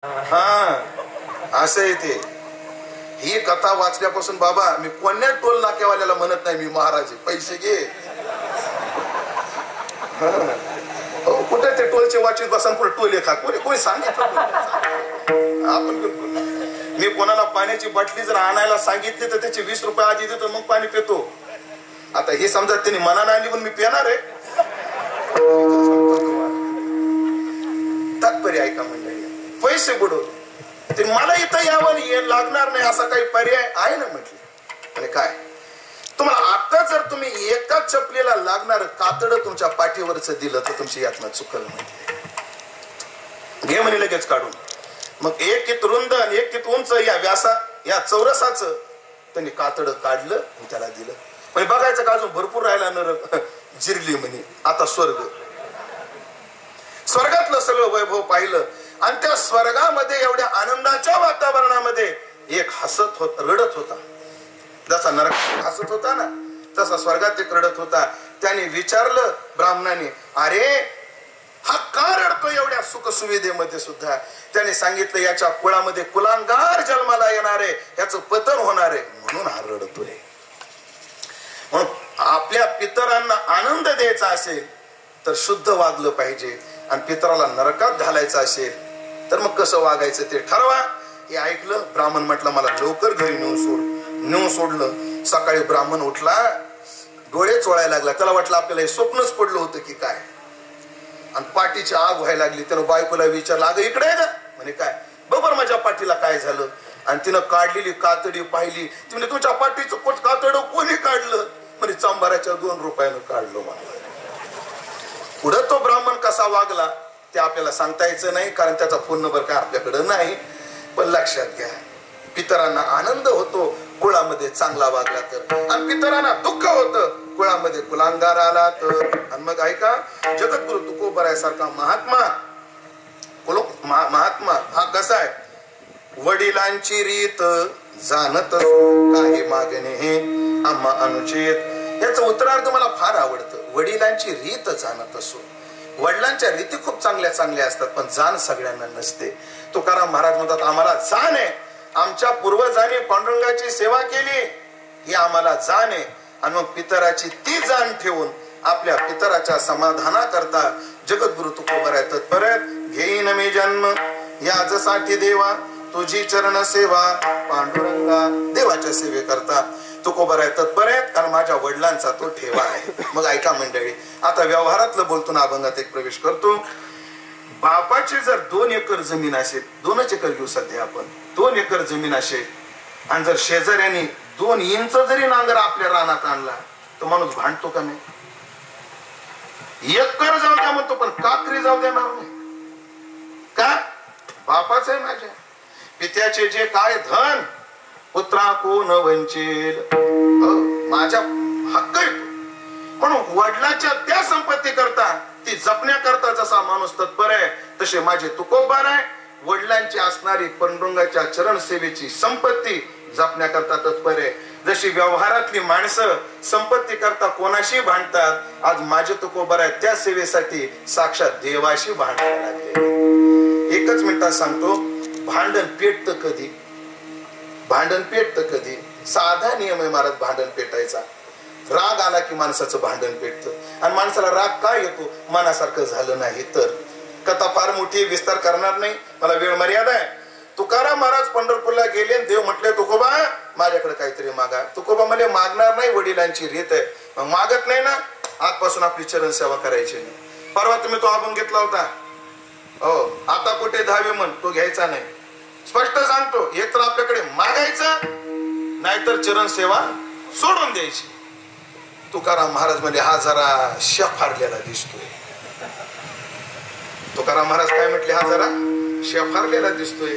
हा असं आहे ते. ही कथा वाचल्यापासून बाबा मी कोण्या टोल नाक्यावाल्याला म्हणत नाही मी महाराज पैसे घे. कुठे ते टोलचे वाचित बसन पुढे टोले खा कोणी सांगितलं आपण बिलकुल. मी कोणाला पाण्याची बाटली जर आणायला सांगितली तर त्याचे 20 रुपये आधी देतो मग पाणी पितो. आता हे समजा त्यांनी मनाने आणली पण मी पिणार आहे. तात्पर्य ऐका मंडळी, पैसे बुडवले ते मला इथं यावं लागणार नाही असा काही पर्याय आहे ना म्हटलं. आणि काय तुम्हाला आता जर तुम्ही एकाच चपलीला लागणार कातड तुमच्या पाठीवरच दिलं तर तुमची यातना चुकल म्हणजे घे म्हणे लगेच काढून. मग एक कित रुंद आणि एक कित उंच या व्यासा या चौरसाचं त्यांनी कातड काढलं आणि त्याला दिलं. म्हणजे बघायचं का अजून भरपूर राहिला नरक जिरली म्हणे. आता स्वर्गातलं सगळं वैभव पाहिलं आणि त्या स्वर्गामध्ये एवढ्या आनंदाच्या वातावरणामध्ये एक हसत रडत होता. जसा नरक हसत होता ना तसा स्वर्गात एक रडत होता. त्याने विचारलं ब्राह्मणाने, अरे हा का रडतो एवढ्या सुख सुविधेमध्ये सुद्धा? त्याने सांगितलं याच्या कुळामध्ये कुलांगार जन्माला येणार आहे, याचं पतन होणार आहे म्हणून हा रडतोय. म्हणून आपल्या पितरांना आनंद द्यायचा असेल तर शुद्ध वागलं पाहिजे आणि पितराला नरकात घालायचं असेल तर मग कसं वागायचं ते ठरवा. हे ऐकलं ब्राह्मण म्हटलं मला लवकर घरी नेऊन सोडलं. सकाळी ब्राह्मण उठला, डोळे चोळायला लागला. त्याला वाटलं आपल्याला हे स्वप्नच पडलं होतं की काय. आणि पाठीची आग व्हायला लागली. त्यानं बायकोला विचारलं, अगं इकडे आहे का? म्हणे काय बरोबर माझ्या पाठीला काय झालं? आणि तिनं काढलेली कातडी पाहिली. ती म्हणजे तुमच्या पाठीचं कातड कोणी काढलं? म्हणजे चांभाराच्या 2 रुपयानं काढलं मला. पुढं तो ब्राह्मण कसा वागला ते आपल्याला सांगता यायचं नाही कारण त्याचा फोन नंबर काय आपल्याकडे नाही. पण लक्षात घ्या पितरांना आनंद होतो कुळामध्ये चांगला वागला तर आणि पितरांना दुःख होतं कुळामध्ये कुलांगार आला तर. आणि मग ऐका जगद्गुरु तुकोबरायासारखा महात्मा हा कसा आहे? वडिलांची रीत जाणत काही मागणे हे आम्हा अनुचित. याचं उत्तरार्थ मला फार आवडतं. वडिलांची रीत जाणत असो. वडिलांच्या रीती खूप चांगल्या चांगल्या असतात पण जाण सगळ्यांना नसते. तुकाराम महाराज म्हणतात आम्हाला जाण आहे, आमच्या पूर्वजांनी पांडुरंगाची सेवा केली ही आम्हाला जाण आहे. आणि मग पितराची ती जाण ठेवून आपल्या पितराच्या समाधाना करता जगद्गुरु तुकोबराय तत्पर घेईन मी जन्म याजसाठी देवा तुझी चरण सेवा पांडुरंगा. देवाच्या सेवे करता तुकोबराय तत्पर आहेत कारण माझ्या वडिलांचा तो ठेवा आहे. मग ऐका मंडळी आता व्यवहारातलं बोलतो ना अभंगात एक प्रवेश करतो. बापाची जर 2 एकर जमीन असेल, 2च एकर घेऊ सध्या आपण, 2 एकर जमीन असेल आणि जर शेजाऱ्याने 2 इंच जरी नांगर आपल्या रानात आणला तर माणूस भांडतो का नाही? एकर जाऊ द्या म्हणतो पण काकरी जाऊ देणार नाही का? बापाच आहे माझ्या. पित्याचे जे काय धन पुत्रा कोण वंचेल, माझ्या हक्क येतो. म्हणून वडिलाच्या त्या संपत्ती करता ती जपण्याकरता जसा माणूस तत्पर आहे तसे माझे तुकोबराय वडिलांची असणारी पांडुरंगाच्या चरण सेवेची संपत्ती जपण्याकरता तत्पर आहे. जशी व्यवहारातली माणसं संपत्ती करता कोणाशी भांडतात, आज माझे तुकोबराय त्या सेवेसाठी साक्षात देवाशी भांडायला लागले. एकच मिनिटात सांगतो, भांडण पेटतं कधी? भांडण पेटतं कधी? साधा नियम आहे महाराज भांडण पेटायचा. राग आला की माणसाचं भांडण पेटतं आणि माणसाला राग का येतो? मनासारखं झालं नाही तर. कथा फार मोठी विस्तार करणार नाही, मला वेळ मर्यादा आहे. तुकाराम महाराज पंढरपूरला गेले, देव म्हटले तुकोबा माझ्याकडे काहीतरी मागा. तुकोबा म्हणे मागणार नाही, वडिलांची रीत आहे. मग मागत नाही ना, आजपासून आपली चरण सेवा करायची नाही. परवा तुम्ही तो अभंग घेतला होता, हो आता कुठे धावे म्हण, तो घ्यायचा नाही. स्पष्ट सांगतो, एक तर आपल्याकडे मागायचं नाहीतर चरण सेवा सोडून द्यायची. तुकाराम महाराज म्हणजे हा जरा शेफारलेला दिसतोय. तुकाराम महाराज काय म्हटले? हा जरा शेफारलेला दिसतोय.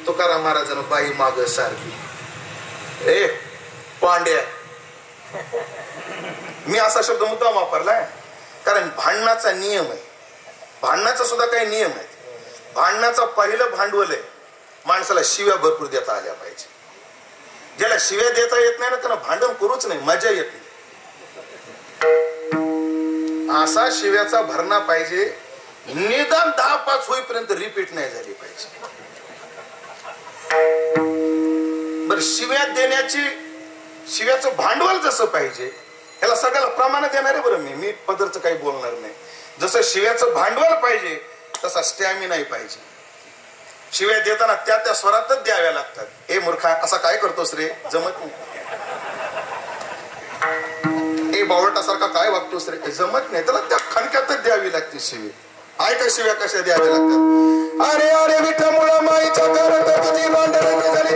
तुकाराम महाराजांना बाई माग सारखी. ए पांड्या, मी असा शब्द मुद्दाम वापरलाय कारण भांडणाचा नियम आहे. भांडणाचा सुद्धा काही नियम आहे. भांडणाचा पहिलं भांडवल आहे माणसाला शिव्या भरपूर देता आल्या पाहिजे. ज्याला शिव्या देता येत नाही ना त्यांना भांडण करूच नाही, मजा येत नाही. असा शिव्याचा भरणा पाहिजे, निदान 10-5 होईपर्यंत रिपीट नाही झाली पाहिजे. तर शिव्याचं भांडवल जसं पाहिजे, ह्याला सगळ्याला प्रमाणात येणार आहे. बरं, मी पदरचं काही बोलणार नाही. जसं शिव्याचं भांडवल पाहिजे तसा स्टॅमिनाही पाहिजे. शिव्या देताना त्या स्वरातच द्याव्या लागतात. ए मूर्खा, असा काय करतोस रे, जमत नाही. ए बावळटासारखा काय वागतोस रे, जमत नाही. त्याला त्या खणक्यातच द्यावी लागते शिवी. ऐका शिव्या कशा द्याव्या लागतात. अरे अरे विठ्ठल माईच्या कारण तुझी भांडणं झाली,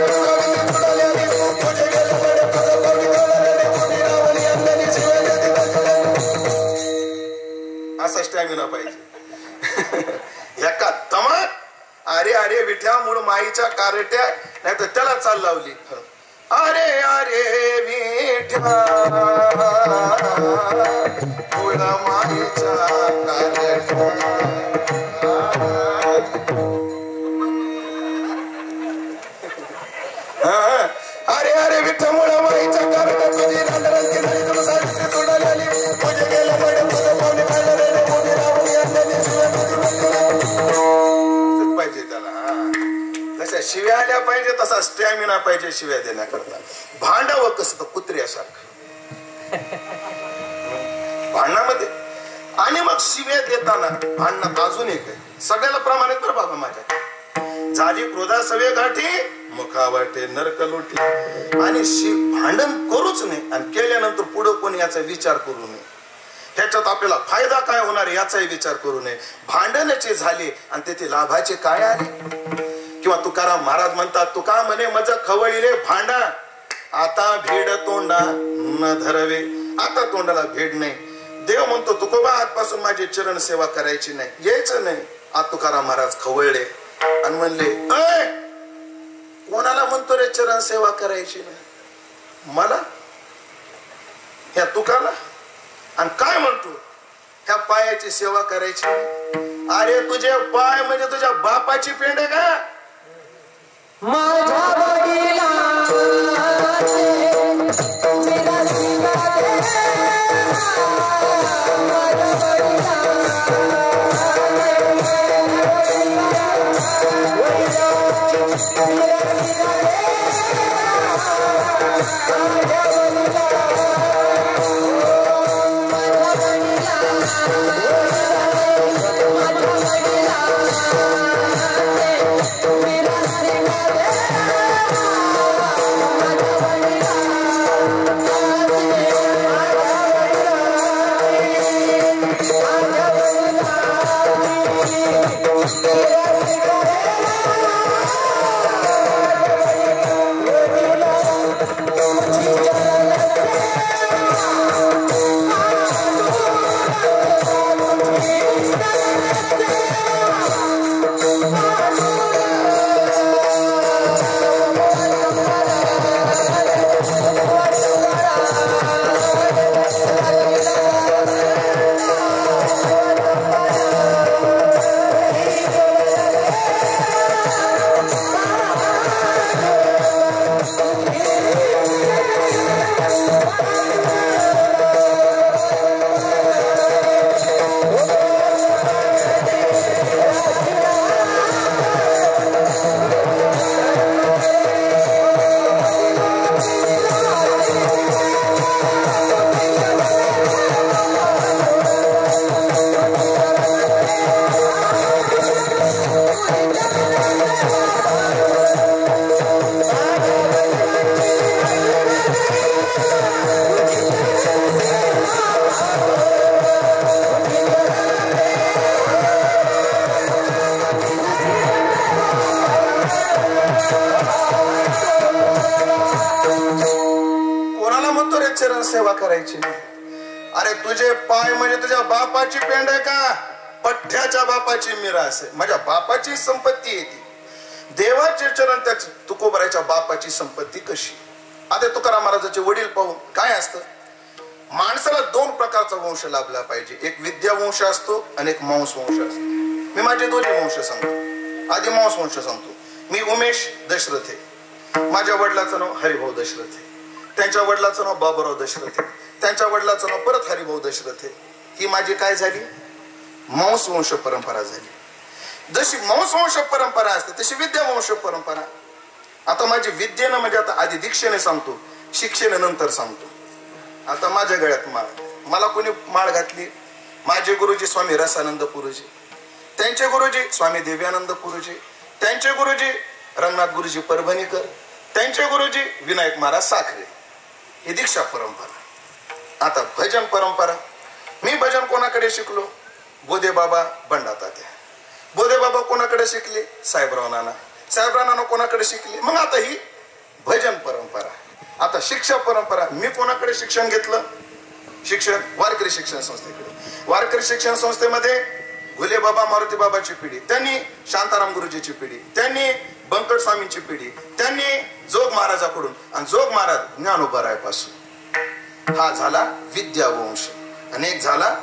असा स्टॅमिना पाहिजे. एका तमात अरे अरे विठ्या मूळ माईच्या कारट्या, नाही तर त्याला चाल लावली. अरे अरे विठ्या मूळ माईच्या कारट्या, अरे अरे विठ्ठल मूळ माईच्या कारट्या, तुझी रांडरंगी झाली, तुला सावित्री तोडाली आली, तुझे गेले मडे तुझं पाहुणे खायला रे मोठी रावणी अंगाने शिवाय पाहिजे. त्याला जशा शिव्या आल्या पाहिजे तसा स्टॅमिना पाहिजे शिव्या देण्याकरता. भांडावं कसं कुत्र्यासारखं भांडणामध्ये. आणि मग शिव्या देताना भांडणात अजून एक आहे, सगळ्याला प्रमाणित बरं बाबा. माझ्या झाली क्रोधा सवे गाठी, मुखा वाटे नरक लोटी. आणि भांडण करूच नाही, आणि केल्यानंतर पुढे कोणी याचा विचार करू नये. ह्याच्यात आपल्याला फायदा काय होणार याचाही विचार करू नये. भांडणाचे झाले आणि तेथे लाभाचे काय आले. किंवा तुकाराम महाराज म्हणतात, तुका म्हणे मज खवळीले भांडा, आता भेड तोंडा न धरवे. आता तोंडाला भेड नाही. देव म्हणतो तुकोबा आजपासून माझी चरण सेवा करायची नाही, यायचं नाही. आज तुकाराम महाराज खवळले आणि म्हणले, अय कोणाला म्हणतो रे चरण सेवा करायची नाही? मला, ह्या तुकाला. आणि काय म्हणतो, ह्या पायाची सेवा करायची. अरे तुझे पाय म्हणजे तुझ्या बापाची पेंड आहे का? माझ्या सेवा करायची नाही. अरे तुझे पाय म्हणजे तुझ्या बापाची पेंड आहे का? पठ्ठ्याच्या बापाची मिरास आहे. माझ्या बापाची संपत्ती आहे ती. देवाचे चरण त्या तुकोबराच्या बापाची संपत्ती कशी? आता तुकाराम महाराजांचे वडील पाहून काय असतं, माणसाला दोन प्रकारचा वंश लाभला पाहिजे. एक विद्या वंश असतो आणि एक मांस वंश असतो. मी माझे दोन्ही वंश सांगतो. आधी मांस वंश सांगतो. मी उमेश दशरथ आहे. माझ्या वडिलाचं नाव हरिभाऊ दशरथ आहे. त्यांच्या वडिलाचं नाव बाबूराव दशरथ आहे. त्यांच्या वडिलाचं नाव परत हरिभाऊ दशरथ आहे. ही माझी काय झाली? मांस वंश परंपरा झाली. जशी मांस वंश परंपरा असते तशी विद्या वंश परंपरा. आता माझी विद्येनं म्हणजे आता आधी दीक्षेने सांगतो, शिक्षेनंतर सांगतो. आता माझ्या गळ्यात माळ, मला कोणी माळ घातली? माझे गुरुजी स्वामी रसानंद पुरुजी, त्यांचे गुरुजी स्वामी देव्यानंद पुरुजी, त्यांचे गुरुजी रंगनाथ गुरुजी परभणीकर, त्यांचे गुरुजी विनायक महाराज साखरे. ही दीक्षा परंपरा. आता भजन परंपरा. मी भजन कोणाकडे शिकलो? बोधे बाबा बंडा तात्या. बोधे बाबा कोणाकडे शिकले? साहेबराव नाना. साहेबराव नाना कोणाकडे शिकले? मग आता ही भजन परंपरा. आता शिक्षा परंपरा. मी कोणाकडे शिक्षण घेतलं? शिक्षण वारकरी शिक्षण संस्थेकडे. वारकरी शिक्षण संस्थेमध्ये घुले बाबा मारुती बाबाची पिढी, त्यांनी शांताराम गुरुजीची पिढी, त्यांनी बंकट स्वामींची पिढी, त्यांनी जोग महाराजाकडून, आणि जोग महाराज ज्ञानोबा राय पासून. हा झाला विद्यावंश. आणि एक झाला